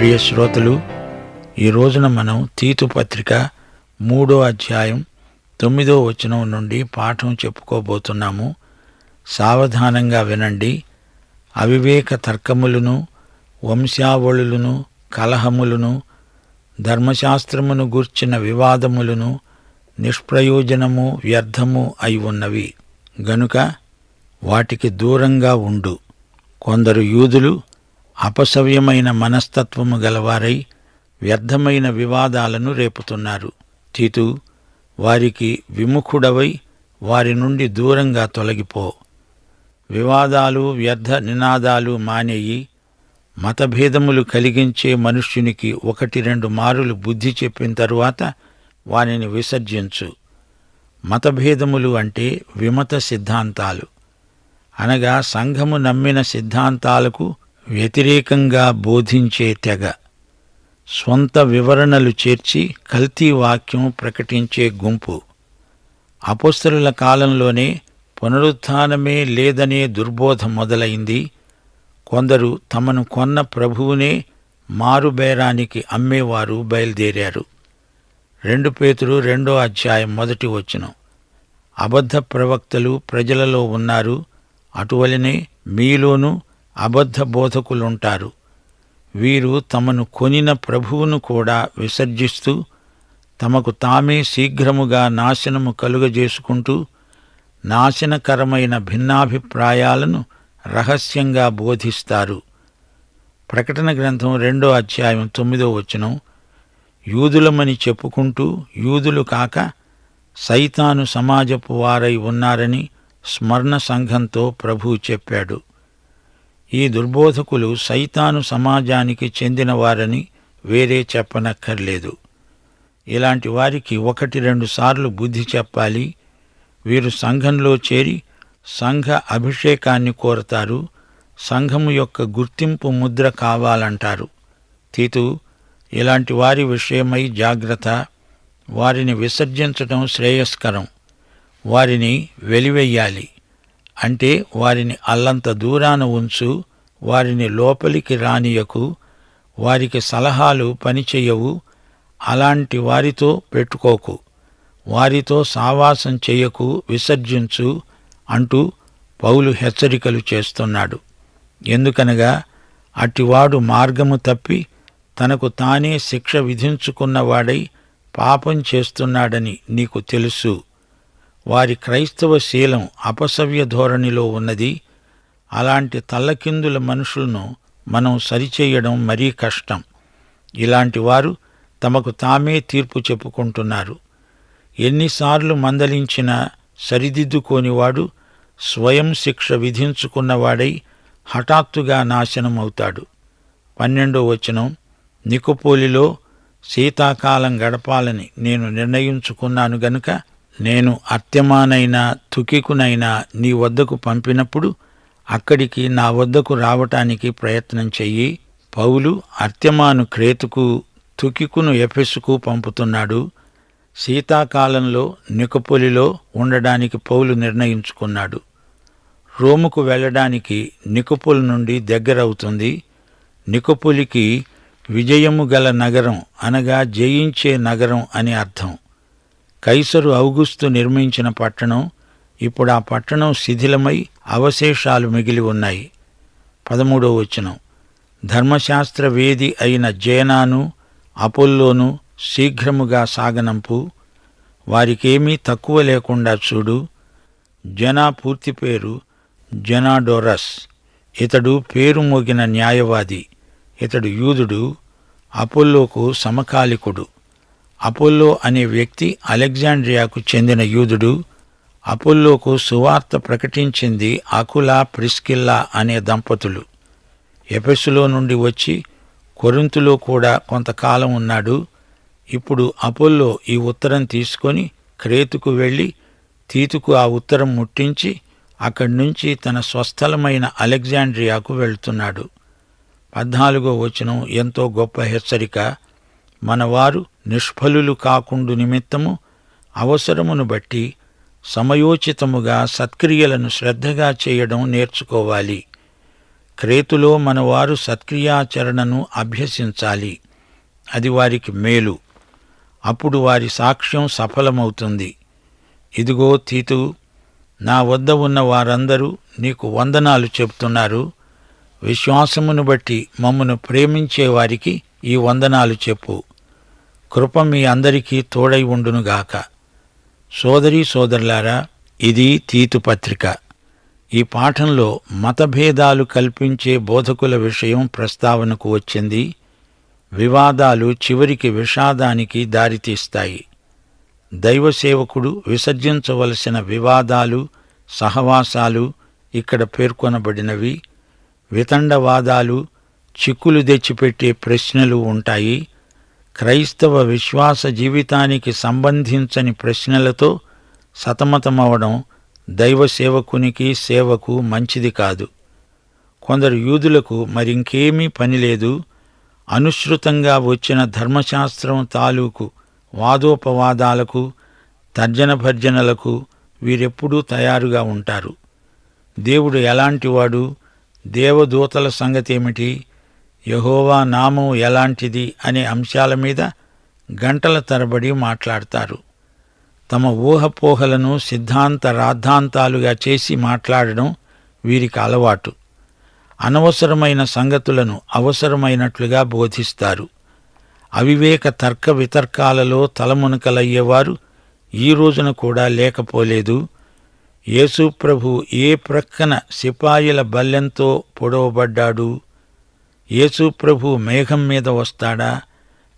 ప్రియ శ్రోతలు, ఈ రోజున మనం తీతు పత్రిక 3వ అధ్యాయం 9వ వచనం నుండి పాఠం చెప్పుకోబోతున్నాము. సావధానంగా వినండి. అవివేక తర్కములను, వంశావళులను, కలహములను, ధర్మశాస్త్రమును గూర్చిన వివాదములను నిష్ప్రయోజనము, వ్యర్థము అయి ఉన్నవి గనుక వాటికి దూరంగా ఉండు. కొందరు యూదులు అపసవ్యమైన మనస్తత్వము గలవారై వ్యర్థమైన వివాదాలను రేపుతున్నారు. తీతు, వారికి విముఖుడవై వారి నుండి దూరంగా తొలగిపో. వివాదాలు, వ్యర్థ నినాదాలు మానేయి. మతభేదములు కలిగించే మనుష్యునికి 1-2 మారులు బుద్ధి చెప్పిన తరువాత వానిని విసర్జించు. మతభేదములు అంటే విమత సిద్ధాంతాలు, అనగా సంఘము నమ్మిన సిద్ధాంతాలకు వ్యతిరేకంగా బోధించే తెగ. స్వంత వివరణలు చేర్చి కల్తీ వాక్యం ప్రకటించే గుంపు. అపొస్తలుల కాలంలోనే పునరుత్థానమే లేదనే దుర్బోధ మొదలైంది. కొందరు తమను కొన్న ప్రభువునే మారుబేరానికి అమ్మేవారు బయలుదేరారు. 2 పేతురు 2వ అధ్యాయం 1వ వచనం. అబద్ధ ప్రవక్తలు ప్రజలలో ఉన్నారు. అటువలనే మీలోనూ అబద్ధ బోధకులుంటారు. వీరు తమను కొనిన ప్రభువును కూడా విసర్జిస్తూ తమకు తామే శీఘ్రముగా నాశనము కలుగజేసుకుంటూ నాశనకరమైన భిన్నాభిప్రాయాలను రహస్యంగా బోధిస్తారు. ప్రకటన గ్రంథం 2వ అధ్యాయం 9వ వచనం. యూదులమని చెప్పుకుంటూ యూదులు కాక సైతాను సమాజపు వారై ఉన్నారని స్మరణ సంఘంతో ప్రభువు చెప్పాడు. ఈ దుర్బోధకులు సైతాను సమాజానికి చెందినవారని వేరే చెప్పనక్కర్లేదు. ఇలాంటి వారికి 1-2 సార్లు బుద్ధి చెప్పాలి. వీరు సంఘంలో చేరి సంఘ అభిషేకాన్ని కోరతారు. సంఘము యొక్క గుర్తింపు ముద్ర కావాలంటారు. తీతు, ఇలాంటి వారి విషయమై జాగ్రత్త. వారిని విసర్జించటం శ్రేయస్కరం. వారిని వెలివెయ్యాలి, అంటే వారిని అల్లంత దూరాన ఉంచు. వారిని లోపలికి రానియకు. వారికి సలహాలు పనిచెయ్యవు. అలాంటి వారితో పెట్టుకోకు. వారితో సావాసం చెయ్యకు, విసర్జించు అంటూ పౌలు హెచ్చరికలు చేస్తున్నాడు. ఎందుకనగా అట్టివాడు మార్గము తప్పి తనకు తానే శిక్ష విధించుకున్నవాడై పాపం చేస్తున్నాడని నీకు తెలుసు. వారి క్రైస్తవ శీలం అపసవ్య ధోరణిలో ఉన్నది. అలాంటి తల్లకిందుల మనుషులను మనం సరిచేయడం మరీ కష్టం. ఇలాంటి వారు తమకు తామే తీర్పు చెప్పుకుంటున్నారు. ఎన్నిసార్లు మందలించినా సరిదిద్దుకోనివాడు స్వయం శిక్ష విధించుకున్నవాడై హఠాత్తుగా నాశనమవుతాడు. 12వ వచనం. నికోపోలిలో శీతాకాలం గడపాలని నేను నిర్ణయించుకున్నాను గనుక నేను అర్తెమానైనా తుకికునైనా నీ వద్దకు పంపినప్పుడు అక్కడికి నా వద్దకు రావటానికి ప్రయత్నం చెయ్యి. పౌలు అర్తెమాను క్రేతుకు, తుకికును ఎఫెసుకు పంపుతున్నాడు. శీతాకాలంలో నికోపోలిలో ఉండడానికి పౌలు నిర్ణయించుకున్నాడు. రోముకు వెళ్ళడానికి నికోపోలి నుండి దగ్గరవుతుంది. నికోపోలికి విజయము గల నగరం, అనగా జయించే నగరం అని అర్థం. కైసరు ఔగుస్తు నిర్మించిన పట్టణం. ఇప్పుడు ఆ పట్టణం శిథిలమై అవశేషాలు మిగిలి ఉన్నాయి. 13వ వచనం. ధర్మశాస్త్ర వేది అయిన జేనాను, అపోల్లోను శీఘ్రముగా సాగనంపు. వారికేమీ తక్కువ లేకుండా చూడు. జనా పూర్తి పేరు జనాడోరస్. ఇతడు పేరు మోగిన న్యాయవాది. ఇతడు యూదుడు, అపోల్లోకు సమకాలికుడు. అపోల్లో అనే వ్యక్తి అలెగ్జాండ్రియాకు చెందిన యూదుడు. అపోల్లోకు సువార్త ప్రకటించింది అకుల, ప్రిస్కిల్లా అనే దంపతులు. ఎఫెసులో నుండి వచ్చి కొరింతులో కూడా కొంతకాలం ఉన్నాడు. ఇప్పుడు అపోల్లో ఈ ఉత్తరం తీసుకొని క్రేతుకు వెళ్ళి తీతుకు ఆ ఉత్తరం ముట్టించి అక్కడి నుంచి తన స్వస్థలమైన అలెగ్జాండ్రియాకు వెళ్తున్నాడు. 14వ వచనం ఎంతో గొప్ప హెచ్చరిక. మనవారు నిష్ఫలులు కాకుండు నిమిత్తము అవసరమును బట్టి సమయోచితముగా సత్క్రియలను శ్రద్ధగా చేయడం నేర్చుకోవాలి. క్రేతులో మనవారు సత్క్రియాచరణను అభ్యసించాలి. అది వారికి మేలు. అప్పుడు వారి సాక్ష్యం సఫలమవుతుంది. ఇదిగో తీతు, నా వద్ద ఉన్న వారందరూ నీకు వందనాలు చెప్తున్నారు. విశ్వాసమును బట్టి మమ్మను ప్రేమించే వారికి ఈ వందనాలు చెప్పు. కృప మీ అందరికీ తోడై ఉండునుగాక. సోదరీ సోదరులారా, ఇది తీతు పత్రిక. ఈ పాఠంలో మతభేదాలు కల్పించే బోధకుల విషయం ప్రస్తావనకు వచ్చింది. వివాదాలు చివరికి విషాదానికి దారితీస్తాయి. దైవసేవకుడు విసర్జించవలసిన వివాదాలు, సహవాసాలు ఇక్కడ పేర్కొనబడినవి. వితండవాదాలు, చిక్కులు తెచ్చిపెట్టే ప్రశ్నలు ఉంటాయి. క్రైస్తవ విశ్వాస జీవితానికి సంబంధించని ప్రశ్నలతో సతమతమవడం దైవసేవకునికి, సేవకు మంచిది కాదు. కొందరు యూదులకు మరింకేమీ పనిలేదు. అనుసృతంగా వచ్చిన ధర్మశాస్త్రం తాలూకు వాదోపవాదాలకు, తర్జన భర్జనలకు వీరెప్పుడూ తయారుగా ఉంటారు. దేవుడు ఎలాంటివాడు, దేవదూతల సంగతేమిటి, యెహోవా నామం ఎలాంటిది అనే అంశాల మీద గంటల తరబడి మాట్లాడతారు. తమ ఊహపోహలను సిద్ధాంత రాద్ధాంతాలుగా చేసి మాట్లాడడం వీరికి అలవాటు. అనవసరమైన సంగతులను అవసరమైనట్లుగా బోధిస్తారు. అవివేక తర్క వితర్కాలలో తలమునకలయ్యేవారు ఈ రోజున కూడా లేకపోలేదు. యేసు ప్రభు ఏ ప్రక్కన సిపాయిల బల్లెంతో పొడవబడ్డాడు? యేసు ప్రభు మేఘం మీద వస్తాడా,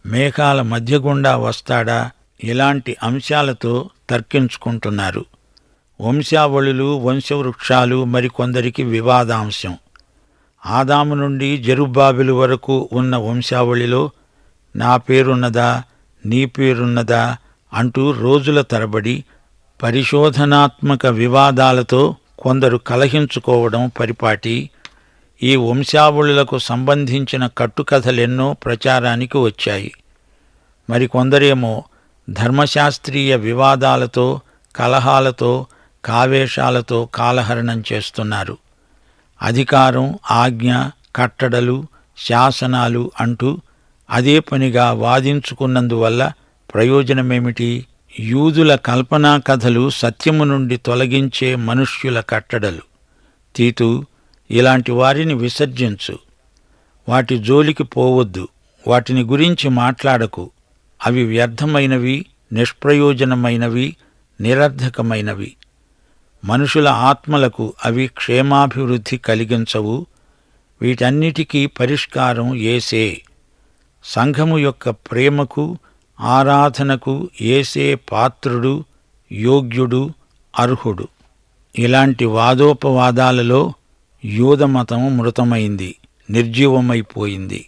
మేఘాల మధ్య గుండా వస్తాడా? ఇలాంటి అంశాలతో తర్కించుకుంటున్నారు. వంశావళులు, వంశవృక్షాలు మరికొందరికి వివాదాంశం. ఆదాము నుండి జెరుబ్బాబెలు వరకు ఉన్న వంశావళిలో నా పేరున్నదా, నీ పేరున్నదా అంటూ రోజుల తరబడి పరిశోధనాత్మక వివాదాలతో కొందరు కలహించుకోవడం పరిపాటి. ఈ వంశావళులకు సంబంధించిన కట్టుకథలెన్నో ప్రచారానికి వచ్చాయి. మరికొందరేమో ధర్మశాస్త్రీయ వివాదాలతో, కలహాలతో, కావేశాలతో కాలహరణం చేస్తున్నారు. అధికారం, ఆజ్ఞ, కట్టడలు, శాసనాలు అంటూ అదే పనిగా వాదించుకున్నందువల్ల ప్రయోజనమేమిటి? యూదుల కల్పనా కథలు సత్యము నుండి తొలగించే మనుష్యుల కట్టడలు. తీతు, ఇలాంటి వారిని విసర్జించు. వాటి జోలికి పోవద్దు. వాటిని గురించి మాట్లాడకు. అవి వ్యర్థమైనవి, నిష్ప్రయోజనమైనవి, నిరర్ధకమైనవి. మనుషుల ఆత్మలకు అవి క్షేమాభివృద్ధి కలిగించవు. వీటన్నిటికీ పరిష్కారం యేసే. సంఘము యొక్క ప్రేమకు, ఆరాధనకు యేసే పాత్రుడు, యోగ్యుడు, అర్హుడు. ఇలాంటి వాదోపవాదాలలో యూదమతం మృతమైంది, నిర్జీవమైపోయింది.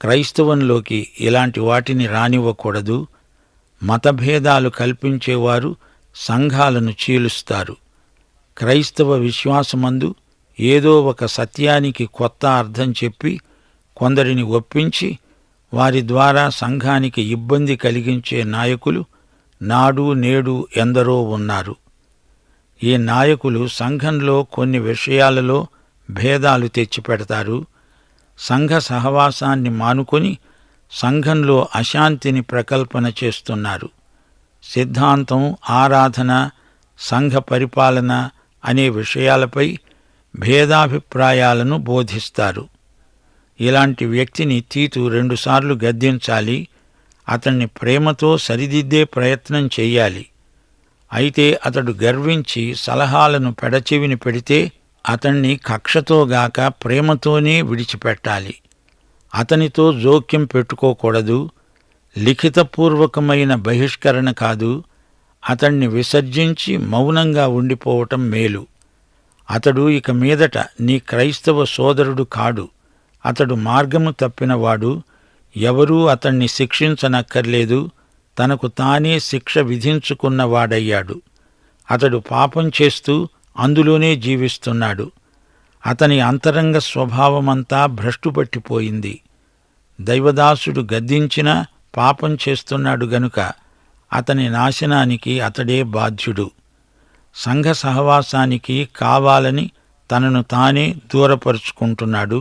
క్రైస్తవంలోకి ఇలాంటి వాటిని రానివ్వకూడదు. మతభేదాలు కల్పించేవారు సంఘాలను చీలుస్తారు. క్రైస్తవ విశ్వాసమందు ఏదో ఒక సత్యానికి కొత్త అర్థం చెప్పి కొందరిని ఒప్పించి వారి ద్వారా సంఘానికి ఇబ్బంది కలిగించే నాయకులు నాడు నేడు ఎందరో ఉన్నారు. ఈ నాయకులు సంఘంలో కొన్ని విషయాలలో భేదాలు తెచ్చిపెడతారు. సంఘ సహవాసాన్ని మానుకొని సంఘంలో అశాంతిని ప్రకల్పన చేస్తున్నారు. సిద్ధాంతం, ఆరాధన, సంఘ పరిపాలన అనే విషయాలపై భేదాభిప్రాయాలను బోధిస్తారు. ఇలాంటి వ్యక్తిని తీతు 2 సార్లు గద్దించాలి. అతన్ని ప్రేమతో సరిదిద్దే ప్రయత్నం చెయ్యాలి. అయితే అతడు గర్వించి సలహాలను పెడచెవిని పెడితే అతన్ని కక్షతోగాక ప్రేమతోనే విడిచిపెట్టాలి. అతనితో జోక్యం పెట్టుకోకూడదు. లిఖితపూర్వకమైన బహిష్కరణ కాదు. అతణ్ణి విసర్జించి మౌనంగా ఉండిపోవటం మేలు. అతడు ఇక మీదట నీ క్రైస్తవ సోదరుడు కాడు. అతడు మార్గము తప్పినవాడు. ఎవరూ అతణ్ణి శిక్షించనక్కర్లేదు. తనకు తానే శిక్ష విధించుకున్నవాడయ్యాడు. అతడు పాపం చేస్తూ అందులోనే జీవిస్తున్నాడు. అతని అంతరంగ స్వభావమంతా భ్రష్టుపట్టిపోయింది. దైవదాసుడు గద్దించినా పాపం చేస్తున్నాడు గనుక అతని నాశనానికి అతడే బాధ్యుడు. సంఘ సహవాసానికి కావాలని తనను తానే దూరపరుచుకుంటున్నాడు.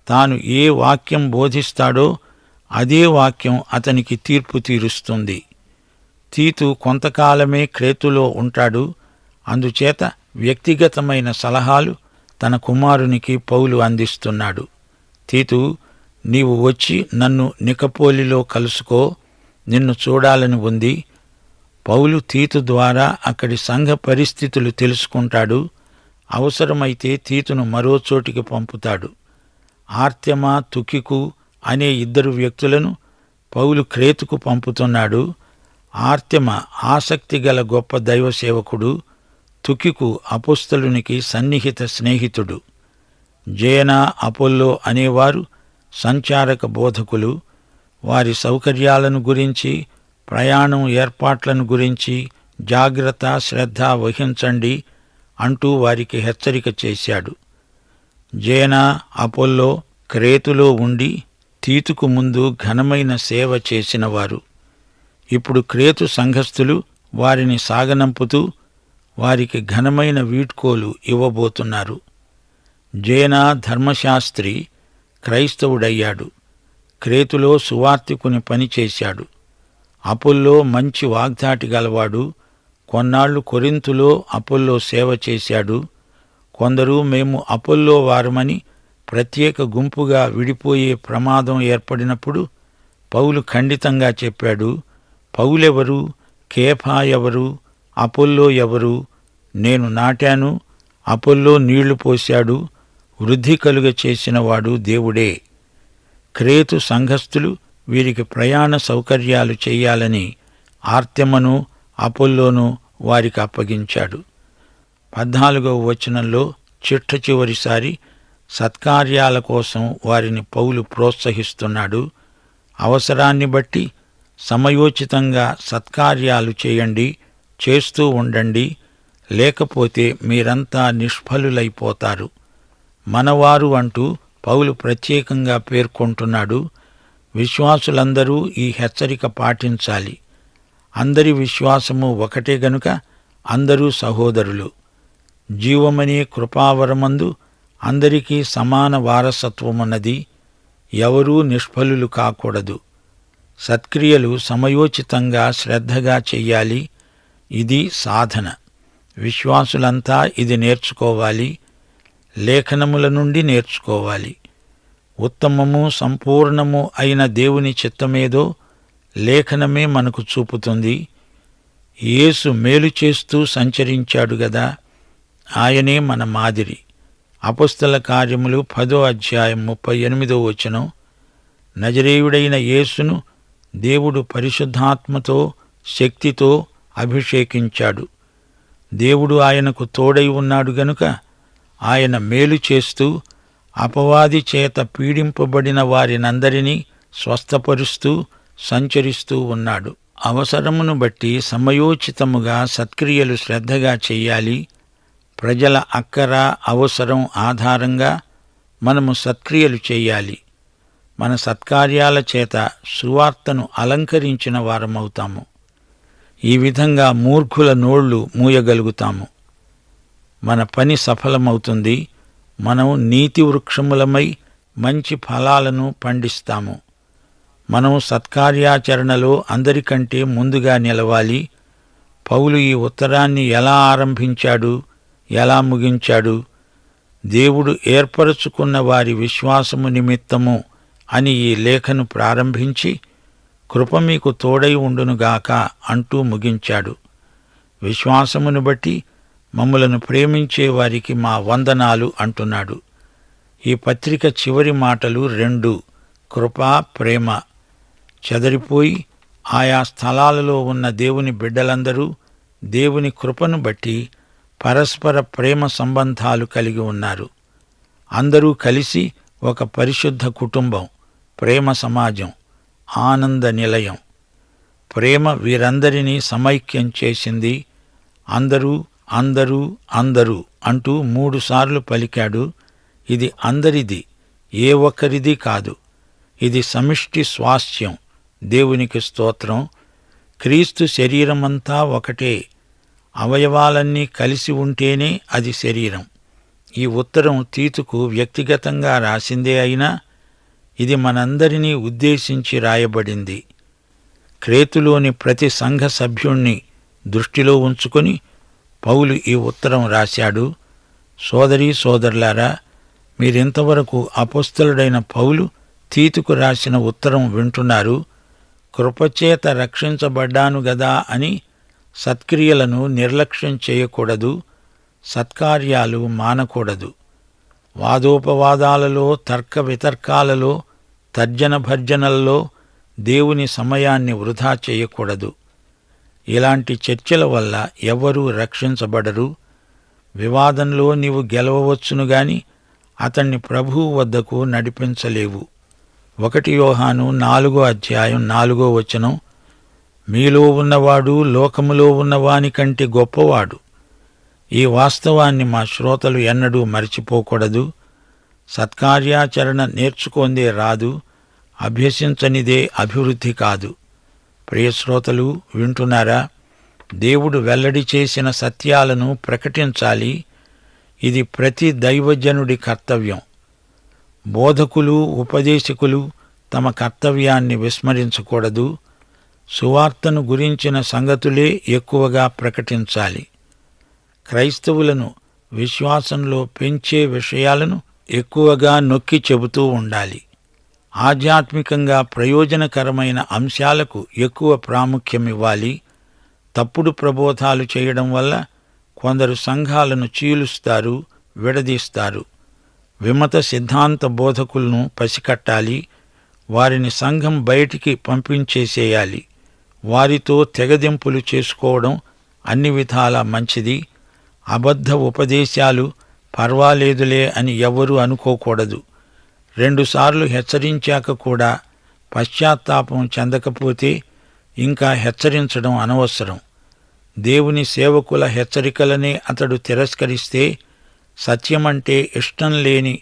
తాను ఏ వాక్యం బోధిస్తాడో అదే వాక్యం అతనికి తీర్పు తీరుస్తుంది. తీతు కొంతకాలమే క్రేతులో ఉంటాడు. అందుచేత వ్యక్తిగతమైన సలహాలు తన కుమారునికి పౌలు అందిస్తున్నాడు. తీతు, నీవు వచ్చి నన్ను నికపోలిలో కలుసుకో, నిన్ను చూడాలని ఉంది. పౌలు తీతు ద్వారా అక్కడి సంఘ పరిస్థితులు తెలుసుకుంటాడు. అవసరమైతే తీతును మరో చోటికి పంపుతాడు. ఆర్తెమ, తుకికు అనే 2 వ్యక్తులను పౌలు క్రేతుకు పంపుతున్నాడు. ఆర్తెమ ఆసక్తిగల గొప్ప దైవ సేవకుడు. తుకికు అపొస్తలునికి సన్నిహిత స్నేహితుడు. జేనా, అపొల్లో అనేవారు సంచారక బోధకులు. వారి సౌకర్యాలను గురించి, ప్రయాణం ఏర్పాట్లను గురించి జాగ్రత్త, శ్రద్ధ వహించండి అంటూ వారికి హెచ్చరిక చేశాడు. జేనా, అపొల్లో క్రేతులో ఉండి తీతుకు ముందు ఘనమైన సేవ చేసినవారు. ఇప్పుడు క్రేతు సంఘస్థులు వారిని సాగనంపుతూ వారికి ఘనమైన వీడ్కోలు ఇవ్వబోతున్నారు. జేనా ధర్మశాస్త్రి క్రైస్తవుడయ్యాడు. క్రేతులో సువార్తికుని పనిచేశాడు. అపొల్లో మంచి వాగ్దాటి గలవాడు. కొన్నాళ్లు కొరింతులో అపొల్లో సేవ చేశాడు. కొందరు మేము అపొల్లో వారమని ప్రత్యేక గుంపుగా విడిపోయే ప్రమాదం ఏర్పడినప్పుడు పౌలు ఖండితంగా చెప్పాడు. పౌలెవరు? కేఫా ఎవరు? అపొల్లో ఎవరు? నేను నాటాను, అపొల్లో నీళ్లు పోశాడు. వృద్ధి కలుగ చేసినవాడు దేవుడే. క్రేతు సంఘస్థులు వీరికి ప్రయాణ సౌకర్యాలు చెయ్యాలని ఆర్తెమను, అపొల్లోను వారికి అప్పగించాడు. 14వ వచనంలో చిట్ట చివరిసారి సత్కార్యాల కోసం వారిని పౌలు ప్రోత్సహిస్తున్నాడు. అవసరాన్ని బట్టి సమయోచితంగా సత్కార్యాలు చేయండి, చేస్తూ ఉండండి, లేకపోతే మీరంతా నిష్ఫలులైపోతారు. మనవారు అంటూ పౌలు ప్రత్యేకంగా పేర్కొంటున్నాడు. విశ్వాసులందరూ ఈ హెచ్చరిక పాటించాలి. అందరి విశ్వాసము ఒకటే గనుక అందరూ సహోదరులు. జీవమనే కృపావరమందు అందరికీ సమాన వారసత్వమున్నది. ఎవరూ నిష్ఫలులు కాకూడదు. సత్క్రియలు సమయోచితంగా శ్రద్ధగా చెయ్యాలి. ఇది సాధన. విశ్వాసులంతా ఇది నేర్చుకోవాలి. లేఖనముల నుండి నేర్చుకోవాలి. ఉత్తమము, సంపూర్ణము అయిన దేవుని చిత్తమేదో లేఖనమే మనకు చూపుతుంది. యేసు మేలు చేస్తూ సంచరించాడు గదా, ఆయనే మన మాదిరి. అపొస్తల కార్యములు 10వ అధ్యాయం 38వ వచనం. నజరేయుడైన యేసును దేవుడు పరిశుద్ధాత్మతో, శక్తితో అభిషేకించాడు. దేవుడు ఆయనకు తోడై ఉన్నాడు గనుక ఆయన మేలు చేస్తూ అపవాది చేత పీడింపబడిన వారినందరినీ స్వస్థపరుస్తూ సంచరిస్తూ ఉన్నాడు. అవసరమును బట్టి సమయోచితముగా సత్క్రియలు శ్రద్ధగా చెయ్యాలి. ప్రజల అక్కర, అవసరం ఆధారంగా మనము సత్క్రియలు చెయ్యాలి. మన సత్కార్యాల చేత సువార్తను అలంకరించిన వారమవుతాము. ఈ విధంగా మూర్ఖుల నోళ్లు మూయగలుగుతాము. మన పని సఫలమవుతుంది. మనం నీతి వృక్షములమై మంచి ఫలాలను పండిస్తాము. మనం సత్కార్యాచరణలో అందరికంటే ముందుగా నిలవాలి. పౌలు ఈ ఉత్తరాన్ని ఎలా ఆరంభించాడు, ఎలా ముగించాడు? దేవుడు ఏర్పరచుకున్న వారి విశ్వాసము నిమిత్తము అని ఈ లేఖను ప్రారంభించి, కృప మీకు తోడై ఉండునుగాక అంటూ ముగించాడు. విశ్వాసమును బట్టి మమ్ములను ప్రేమించే వారికి మా వందనాలు అంటున్నాడు. ఈ పత్రిక చివరి మాటలు 2, కృప, ప్రేమ. చెదరిపోయి ఆయా స్థలాలలో ఉన్న దేవుని బిడ్డలందరూ దేవుని కృపను బట్టి పరస్పర ప్రేమ సంబంధాలు కలిగి ఉన్నారు. అందరూ కలిసి ఒక పరిశుద్ధ కుటుంబం, ప్రేమ సమాజం, ఆనంద నిలయం. ప్రేమ వీరందరినీ సమైక్యం చేసింది. అందరూ, అందరూ, అందరూ అంటూ 3 సార్లు పలికాడు. ఇది అందరిది, ఏ ఒక్కరిది కాదు. ఇది సమిష్టి స్వాస్థ్యం. దేవునికి స్తోత్రం. క్రీస్తు శరీరమంతా ఒకటే. అవయవాలన్నీ కలిసి ఉంటేనే అది శరీరం. ఈ ఉత్తరం తీతుకు వ్యక్తిగతంగా రాసిందే అయినా ఇది మనందరినీ ఉద్దేశించి రాయబడింది. క్రేతులోని ప్రతి సంఘ సభ్యుణ్ణి దృష్టిలో ఉంచుకొని పౌలు ఈ ఉత్తరం రాశాడు. సోదరీ సోదరులారా, మీరింతవరకు అపొస్తలుడైన పౌలు తీతుకు రాసిన ఉత్తరం వింటున్నారు. కృపచేత రక్షించబడ్డాను గదా అని సత్క్రియలను నిర్లక్ష్యం చేయకూడదు, సత్కార్యాలు మానకూడదు. వాదోపవాదాలలో, తర్క వితర్కాలలో, తర్జన భర్జనలలో దేవుని సమయాన్ని వృధా చేయకూడదు. ఇలాంటి చర్చల వల్ల ఎవ్వరూ రక్షించబడరు. వివాదంలో నీవు గెలవవచ్చును గాని అతణ్ణి ప్రభువు వద్దకు నడిపించలేవు. 1 యోహాను 4:4 మీలో ఉన్నవాడు లోకములో ఉన్నవాని కంటే గొప్పవాడు. ఈ వాస్తవాన్ని మా శ్రోతలు ఎన్నడూ మరిచిపోకూడదు. సత్కార్యాచరణ నేర్చుకోందే రాదు, అభ్యసించనిదే అభివృద్ధి కాదు. ప్రియశ్రోతలు వింటున్నారా? దేవుడు వెల్లడి చేసిన సత్యాలను ప్రకటించాలి. ఇది ప్రతి దైవజనుడి కర్తవ్యం. బోధకులు, ఉపదేశకులు తమ కర్తవ్యాన్ని విస్మరించకూడదు. సువార్తను గురించిన సంగతులే ఎక్కువగా ప్రకటించాలి. క్రైస్తవులను విశ్వాసంలో పెంచే విషయాలను ఎక్కువగా నొక్కి చెబుతూ ఉండాలి. ఆధ్యాత్మికంగా ప్రయోజనకరమైన అంశాలకు ఎక్కువ ప్రాముఖ్యమివ్వాలి. తప్పుడు ప్రబోధాలు చేయడం వల్ల కొందరు సంఘాలను చీలుస్తారు, విడదీస్తారు. విమత సిద్ధాంత బోధకులను పసికట్టాలి. వారిని సంఘం బయటికి పంపించేసేయాలి. వారితో తెగదెంపులు చేసుకోవడం అన్ని విధాలా మంచిది. అబద్ధ ఉపదేశాలు పర్వాలేదులే అని ఎవ్వరూ అనుకోకూడదు. 2 సార్లు హెచ్చరించాక కూడా పశ్చాత్తాపం చెందకపోతే ఇంకా హెచ్చరించడం అనవసరం. దేవుని సేవకుల హెచ్చరికలనే అతడు తిరస్కరిస్తే సత్యమంటే ఇష్టం లేని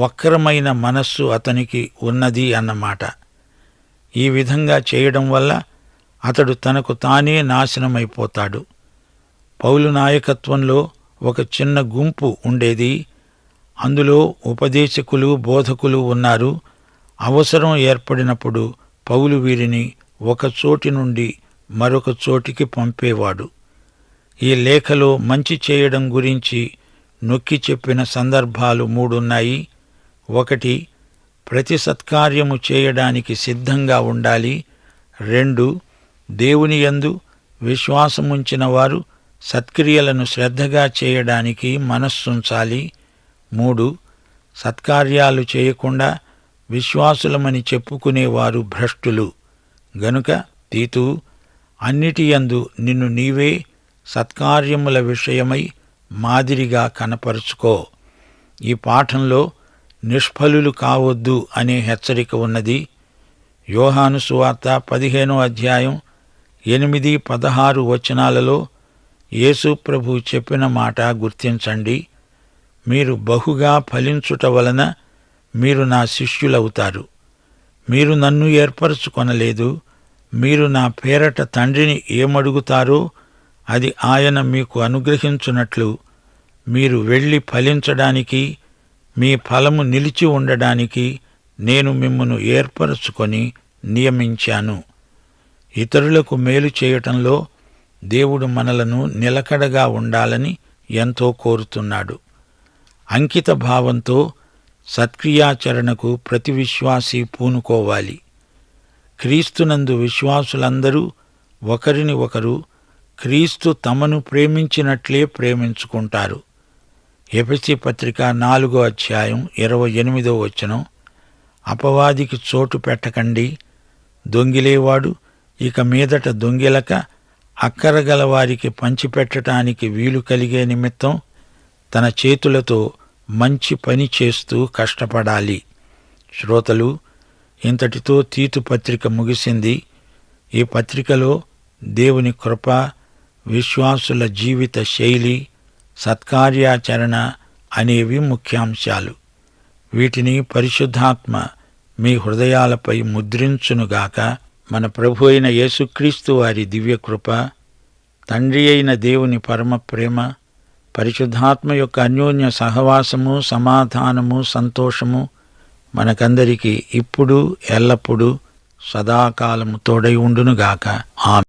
వక్రమైన మనస్సు అతనికి ఉన్నది అన్నమాట. ఈ విధంగా చేయడం వల్ల అతడు తనకు తానే నాశనమైపోతాడు. పౌలు నాయకత్వంలో ఒక చిన్న గుంపు ఉండేది. అందులో ఉపదేశకులు, బోధకులు ఉన్నారు. అవసరం ఏర్పడినప్పుడు పౌలు వీరిని ఒక చోటి నుండి మరొక చోటికి పంపేవాడు. ఈ లేఖలో మంచి చేయడం గురించి నొక్కి చెప్పిన సందర్భాలు 3 ఉన్నాయి. 1, ప్రతి సత్కార్యము చేయడానికి సిద్ధంగా ఉండాలి. 2, దేవుని యందు విశ్వాసముంచిన వారు సత్క్రియలను శ్రద్ధగా చేయడానికి మనస్సుంచాలి. 3, సత్కార్యాలు చేయకుండా విశ్వాసులమని చెప్పుకునేవారు భ్రష్టులు. గనుక తీతూ, అన్నిటియందు నిన్ను నీవే సత్కార్యముల విషయమై మాదిరిగా కనపరుచుకో. ఈ పాఠంలో నిష్ఫలులు కావద్దు అనే హెచ్చరిక ఉన్నది. యోహాను సువార్త 15:8-16 యేసు ప్రభు చెప్పిన మాట గుర్తించండి. మీరు బహుగా ఫలించుట వలన మీరు నా శిష్యులవుతారు. మీరు నన్ను ఏర్పరచుకొనలేదు. మీరు నా పేరట తండ్రిని ఏమడుగుతారో అది ఆయన మీకు అనుగ్రహించున్నట్లు మీరు వెళ్ళి ఫలించడానికి, మీ ఫలము నిలిచి ఉండడానికి నేను మిమ్మును ఏర్పరచుకొని నియమించాను. ఇతరులకు మేలు చేయటంలో దేవుడు మనలను నిలకడగా ఉండాలని ఎంతో కోరుతున్నాడు. అంకిత భావంతో సత్క్రియాచరణకు ప్రతి విశ్వాసీ పూనుకోవాలి. క్రీస్తునందు విశ్వాసులందరూ ఒకరిని ఒకరు క్రీస్తు తమను ప్రేమించినట్లే ప్రేమించుకుంటారు. ఎఫెసీ పత్రిక 4:28 అపవాదికి చోటు పెట్టకండి. దొంగిలేవాడు ఇక మీదట దొంగిలక అక్కరగల వారికి పంచిపెట్టడానికి వీలు కలిగే నిమిత్తం తన చేతులతో మంచి పని చేస్తూ కష్టపడాలి. శ్రోతలు, ఇంతటితో తీతు పత్రిక ముగిసింది. ఈ పత్రికలో దేవుని కృప, విశ్వాసుల జీవిత శైలి, సత్కార్యాచరణ అనేవి ముఖ్యాంశాలు. వీటిని పరిశుద్ధాత్మ మీ హృదయాలపై ముద్రించునుగాక. మన ప్రభు అయిన యేసుక్రీస్తు వారి దివ్యకృప, తండ్రి అయిన దేవుని పరమ ప్రేమ, పరిశుద్ధాత్మ యొక్క అన్యోన్య సహవాసము, సమాధానము, సంతోషము మనకందరికీ ఇప్పుడు ఎల్లప్పుడూ సదాకాలము తోడై ఉండునుగాక. ఆమేన్.